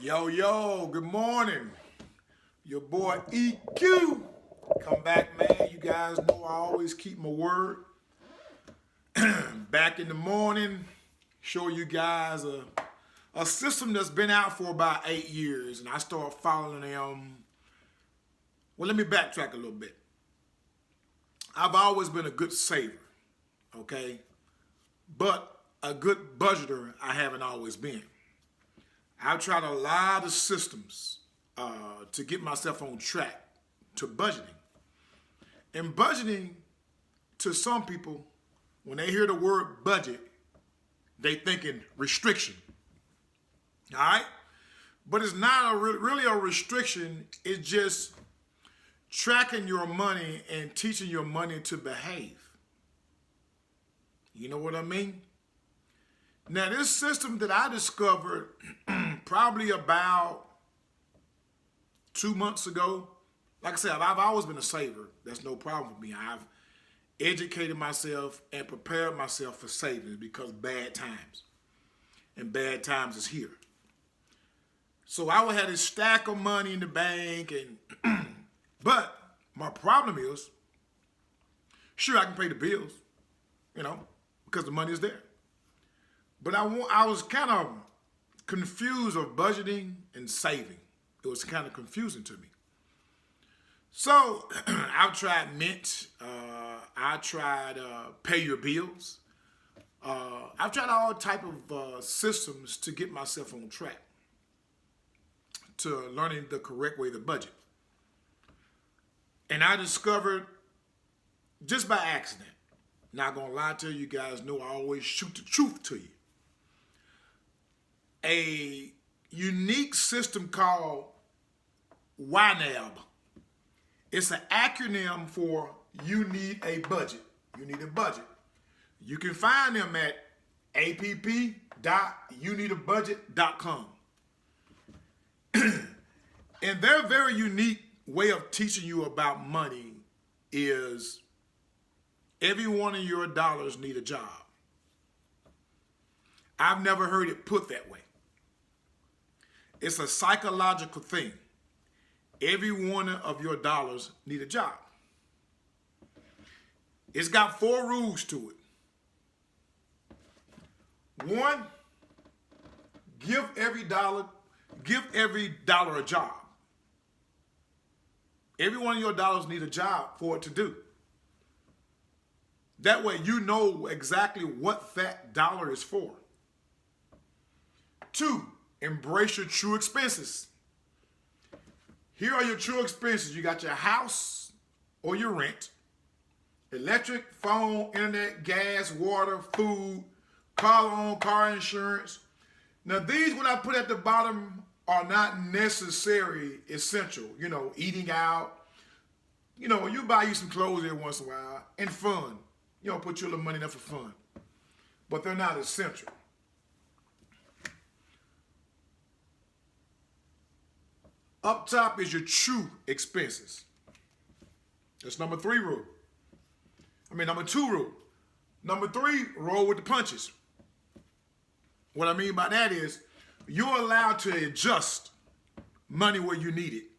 Yo, good morning. Your boy EQ. Come back, man. You guys know I always keep my word. Back in the morning, show you guys a system that's been out for about 8 years, and I started following them. Well, let me backtrack a little bit. I've always been a good saver, okay? But a good budgeter, I haven't always been. I've tried a lot of systems to get myself on track to budgeting. And budgeting, to some people, when they hear the word budget, they thinking restriction. All right? But it's not really a restriction. It's just tracking your money and teaching your money to behave. You know what I mean? Now, this system that I discovered probably about 2 months ago, like I said, I've always been a saver. That's no problem with me. I've educated myself and prepared myself for savings because bad times. And bad times is here. So I would have this stack of money in the bank, and but my problem is, sure, I can pay the bills, because the money is there. But I was kind of confused of budgeting and saving. It was kind of confusing to me. So I've tried Mint. I tried Pay Your Bills. I've tried all type of systems to get myself on track to learning the correct way to budget. And I discovered, just by accident, not gonna lie to you guys, know I always shoot the truth to you, a unique system called YNAB. It's an acronym for You Need a Budget. You need a budget. You can find them at app.youneedabudget.com. And their very unique way of teaching you about money is every one of your dollars need a job. I've never heard it put that way. It's a psychological thing. Every one of your dollars need a job. It's got 4 rules to it. 1, give every dollar a job. Every one of your dollars need a job for it to do. That way you know exactly what that dollar is for. 2, embrace your true expenses. Here are your true expenses. You got your house or your rent, electric, phone, internet, gas, water, food, car loan, car insurance. Now these, what I put at the bottom, are not necessary essential. Eating out. You buy you some clothes every once in a while, and fun. Put your little money in there for fun. But they're not essential. Up top is your true expenses. That's number 2 rule. Number 3, roll with the punches. What I mean by that is you're allowed to adjust money where you need it.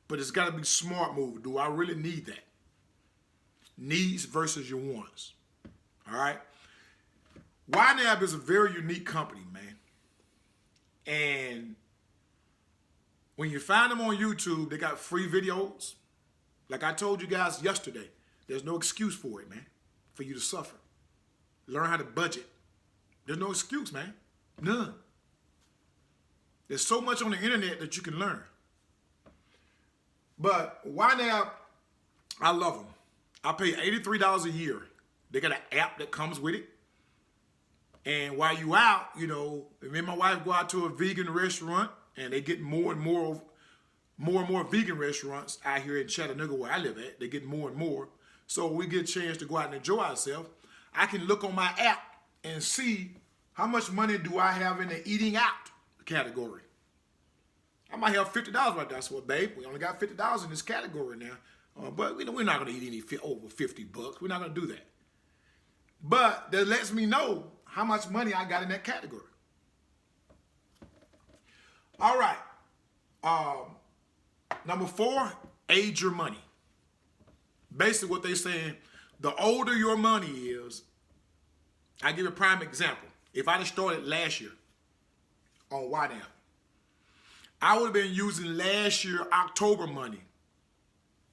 But it's got to be smart move. Do I really need that? Needs versus your wants. All right? YNAB is a very unique company, man. And when you find them on YouTube, they got free videos. Like I told you guys yesterday, there's no excuse for it, man, for you to suffer. Learn how to budget. There's no excuse, man. None. There's so much on the internet that you can learn. But YNAB, I love them. I pay $83 a year. They got an app that comes with it. And while you out, me and my wife go out to a vegan restaurant, and they get more and more vegan restaurants out here in Chattanooga where I live at. They get more and more. So we get a chance to go out and enjoy ourselves. I can look on my app and see how much money do I have in the eating out category. I might have $50 right there. So, babe, we only got $50 in this category now. But we're not going to eat any over $50. We're not going to do that. But that lets me know how much money I got in that category. All right. Number 4, age your money. Basically what they're saying, the older your money is, I give you a prime example. If I'd have started last year on YNAB, I would have been using last year October money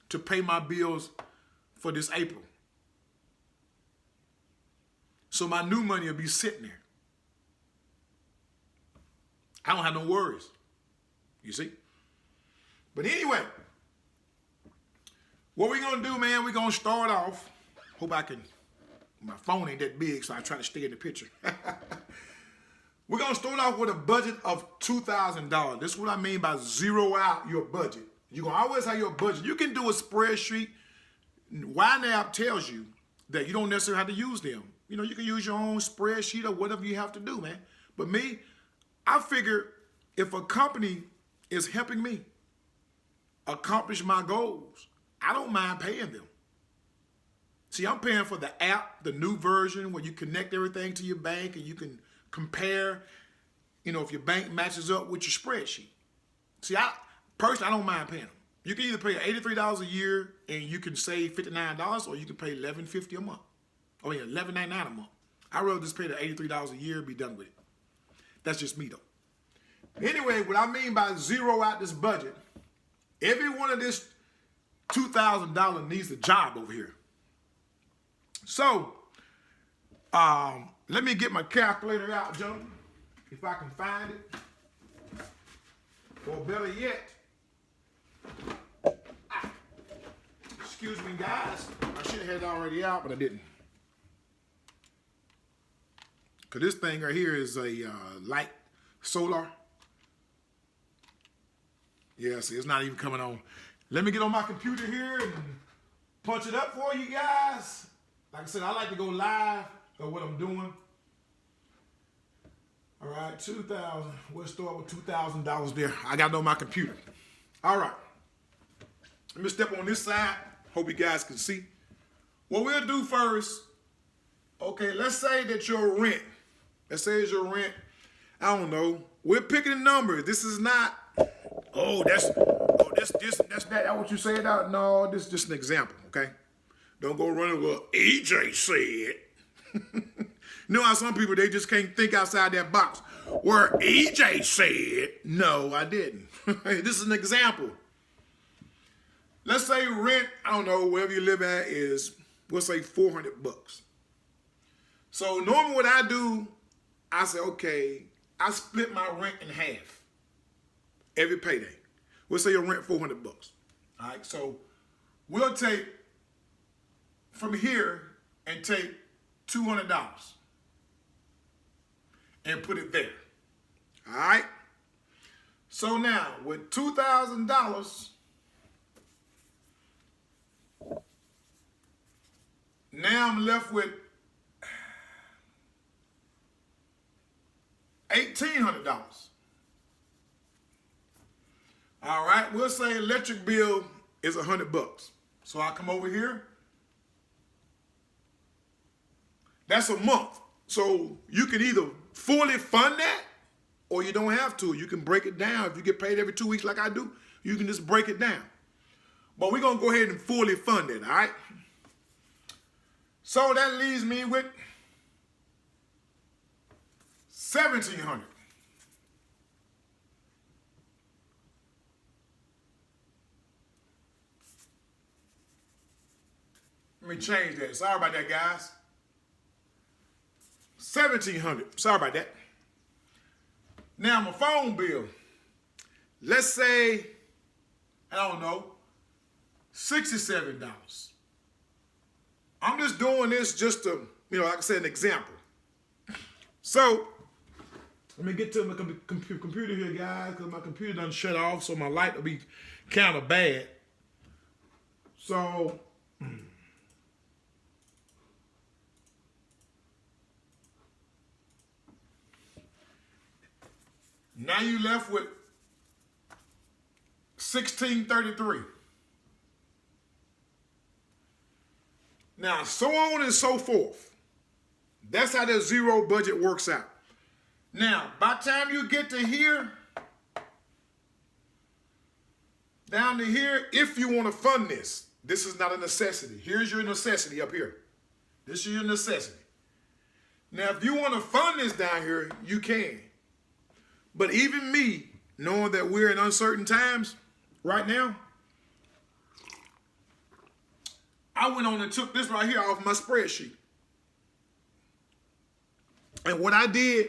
to pay my bills for this April. So my new money will be sitting there. I don't have no worries. You see? But anyway, what we gonna do, man, we're gonna start off. Hope I can, my phone ain't that big, so I try to stay in the picture. We're gonna start off with a budget of $2,000. This is what I mean by zero out your budget. You're gonna always have your budget. You can do a spreadsheet. YNAB tells you that you don't necessarily have to use them. You know, you can use your own spreadsheet or whatever you have to do, man. But me, I figure if a company is helping me accomplish my goals, I don't mind paying them. See, I'm paying for the app, the new version where you connect everything to your bank and you can compare, you know, if your bank matches up with your spreadsheet. See, personally, I don't mind paying them. You can either pay $83 a year and you can save $59, or you can pay $11.50 a month. Oh yeah, $11.99 a month. I'd rather just pay the $83 a year and be done with it. That's just me though. Anyway, what I mean by zero out this budget, every one of this $2,000 needs a job over here. So, let me get my calculator out, gentlemen, if I can find it. Or better yet, excuse me, guys. I should have had it already out, but I didn't. Because this thing right here is a light solar. Yeah, see, it's not even coming on. Let me get on my computer here and punch it up for you guys. Like I said, I like to go live of what I'm doing. All right, 2,000. We'll start with $2,000 there. I got it on my computer. All right. Let me step on this side. Hope you guys can see. What we'll do first, okay, let's say that your rent, let's say it's your rent, I don't know, we're picking a number. This is not, that's that what you said out? No, this is just an example, okay? Don't go running, well, EJ said. You know how some people, they just can't think outside that box. Where EJ said, no, I didn't. This is an example. Let's say rent, I don't know, wherever you live at is, we'll say $400. So normally what I do, I say, okay, I split my rent in half every payday. We'll say your rent $400. All right, so we'll take from here and take $200 and put it there. All right. So now with $2,000, now I'm left with $1,800. All right, we'll say electric bill is $100. So I come over here. That's a month. So you can either fully fund that or you don't have to. You can break it down. If you get paid every 2 weeks like I do, you can just break it down. But we're going to go ahead and fully fund it, all right? So that leaves me with $1,700. Let me change that. Sorry about that, guys. $1,700. Sorry about that. Now my phone bill. Let's say, I don't know, $67. I'm just doing this just to, like I said, an example. So, let me get to my computer here, guys, because my computer done shut off, so my light will be kind of bad. So, now you left with $1,633. Now, so on and so forth. That's how the zero budget works out. Now, by the time you get to here, down to here, if you want to fund this. This is not a necessity. Here's your necessity up here. This is your necessity. Now, if you want to fund this down here, you can. But even me, knowing that we're in uncertain times right now, I went on and took this right here off my spreadsheet. And what I did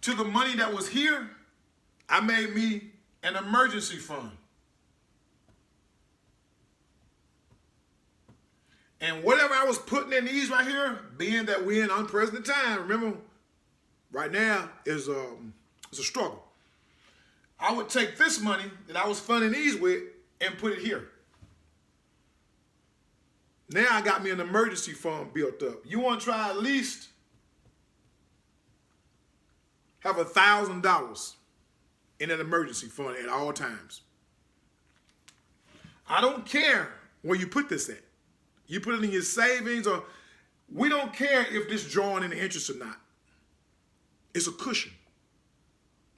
to the money that was here, I made me an emergency fund. And whatever I was putting in these right here, being that we're in unprecedented time, remember, right now is a struggle. I would take this money that I was funding these with and put it here. Now I got me an emergency fund built up. You want to try at least have $1,000 in an emergency fund at all times. I don't care where you put this at. You put it in your savings, or we don't care if this drawing in the interest or not. It's a cushion.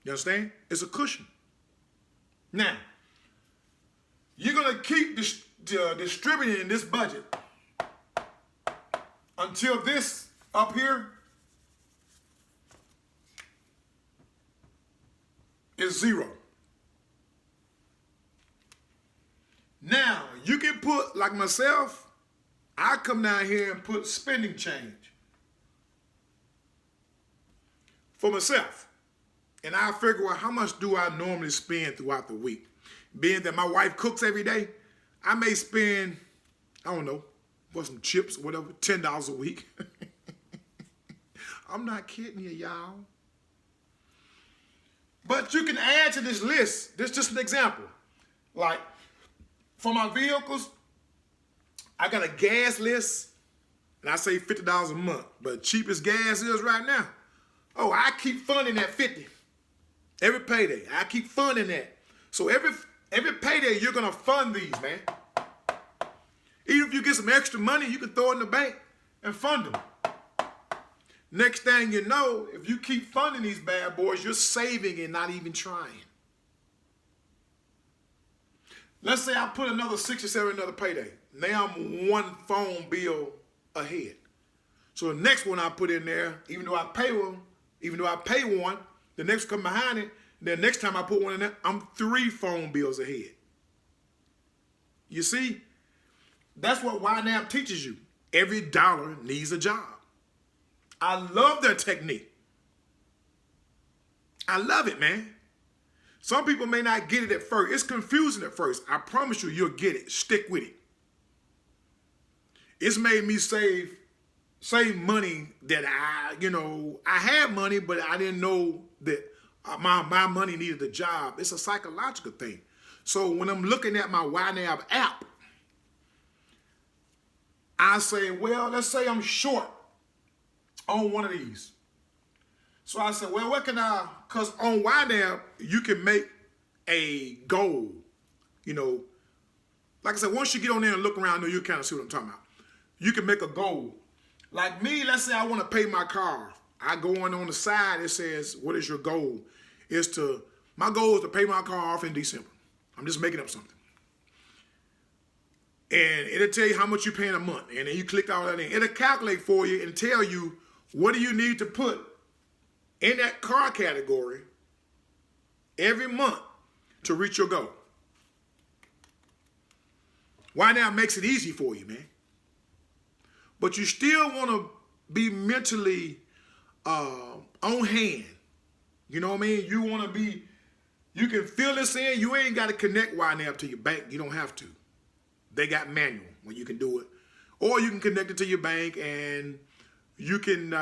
You understand? It's a cushion. Now, you're going to keep distributing this budget until this up here is zero. Now, you can put, like myself, I come down here and put spending change for myself. And I figure out how much do I normally spend throughout the week. Being that my wife cooks every day, I may spend, I don't know, for some chips or whatever, $10 a week. I'm not kidding you, y'all. But you can add to this list. This is just an example. Like, for my vehicles, I got a gas list, and I say $50 a month. But cheapest gas is right now. Oh, I keep funding that 50. Every payday, I keep funding that. So every payday, you're gonna fund these, man. Even if you get some extra money, you can throw it in the bank and fund them. Next thing you know, if you keep funding these bad boys, you're saving and not even trying. Let's say I put another 67 another payday. Now I'm one phone bill ahead. So the next one I put in there, even though I pay one, the next come behind it, then next time I put one in there, I'm 3 phone bills ahead. You see? That's what YNAB teaches you. Every dollar needs a job. I love their technique. I love it, man. Some people may not get it at first. It's confusing at first. I promise you, you'll get it. Stick with it. It's made me save money that I had money, but I didn't know that my money needed a job. It's a psychological thing. So when I'm looking at my YNAB app, I say, well, let's say I'm short on one of these. So I said, well, what can I, because on YNAB, you can make a goal. Like I said, once you get on there and look around, you kind of see what I'm talking about. You can make a goal. Like me, let's say I want to pay my car. I go on the side, it says, what is your goal? My goal is to pay my car off in December. I'm just making up something. And it'll tell you how much you're paying a month. And then you click all that in. It'll calculate for you and tell you what do you need to put in that car category every month to reach your goal. YNAB makes it easy for you, man. But you still want to be mentally on hand. You know what I mean? You want to be, you can fill this in. You ain't got to connect YNAB to your bank. You don't have to. They got manual when you can do it. Or you can connect it to your bank, and you can,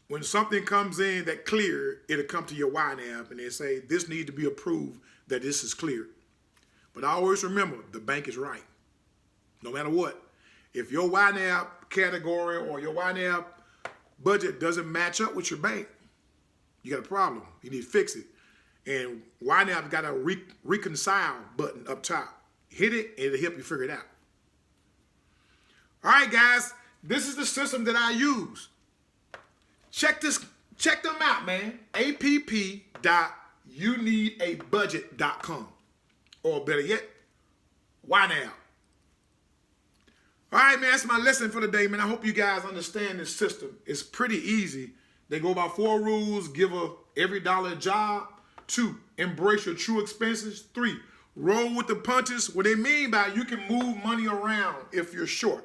when something comes in that clear, it'll come to your YNAB and they say, this needs to be approved that this is cleared. But I always remember, the bank is right. No matter what. If your YNAB category or your YNAB budget doesn't match up with your bank, you got a problem. You need to fix it. And YNAB got a reconcile button up top. Hit it, and it'll help you figure it out. All right, guys, this is the system that I use. Check them out, man. app.ynab.com. youneedabudget.com. Or better yet, why now? All right, man, that's my lesson for the day, man. I hope you guys understand this system. It's pretty easy. They go by 4 rules. Give every dollar a job. 2, embrace your true expenses. 3, roll with the punches. What they mean by you can move money around if you're short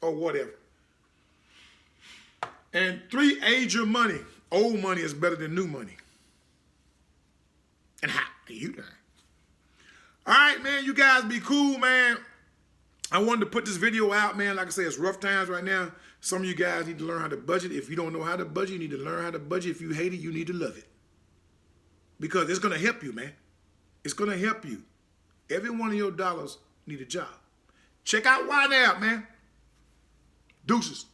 or whatever. And 3, age your money. Old money is better than new money. And how you done? All right, man, you guys be cool, man. I wanted to put this video out, man. Like I say, it's rough times right now. Some of you guys need to learn how to budget. If you don't know how to budget, you need to learn how to budget. If you hate it, you need to love it. Because it's going to help you, man. It's going to help you. Every one of your dollars need a job. Check out Why Now, man. Deuces.